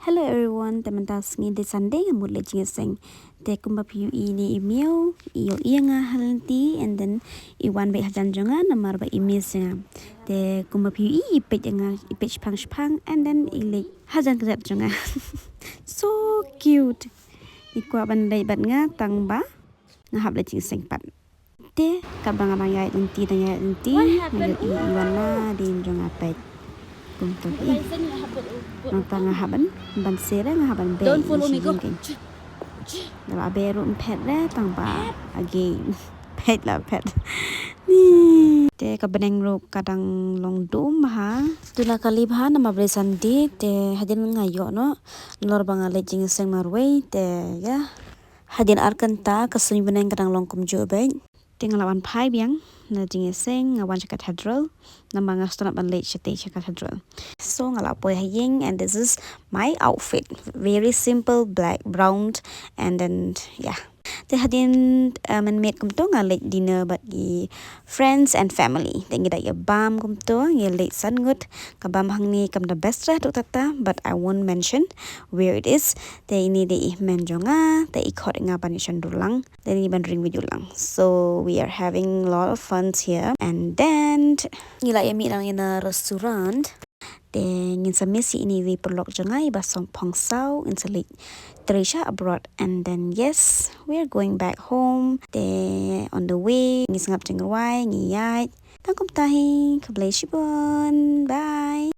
Hello everyone, teman tas ngi di Sunday ngamut le jingeseng. Te kumba piu ini email, iyo iya nga halanti, and then iwan be hajan jonga namar ba email singa. Te kumba piu I ipet nga ipet pang, and then ile hajan kejap jonga. So cute. Ikwa ban le bat nga tang ba ngahap le jingeseng pat. Te kabang abang yai unti ngayo iwan na din jonga pet. Untuk nonton ngahaban ban sere ngahaban be. Don't follow me, go. Dalam beru pet le tangba again pet lah pet ni te kabeneng ro kadang long dum ha tula kali bha nama bre sandi te hadin ngayo no lor banga le jing seng marway te ya hadin arkanta kasuni beneng kadang long kum jo be tingalawan pai biang na jing seng ngawan cha cathedral nama ngaston ban le cha cathedral so ngalapoy haying, and this is my outfit, very simple, black brown, and then yeah te hadin man made kum to nga late dinner bagi friends and family tengi da ya bam kum to nge late sun gut ka bam hang ni kam the best rah tata, but I won't mention where it is. Te ini de men jonga te ikot nga panishan dulang te ni ban ring video lang, so we are having a lot of fun here. And then ngila yami lang in a restaurant te ngin sa mesi ini we perlok jonga iba song pongsau in sa late Teresa abroad. And then yes, we're going back home. Te on the way ngisngap jengwai ngiyat tangkum tahi kablay shibon. Bye.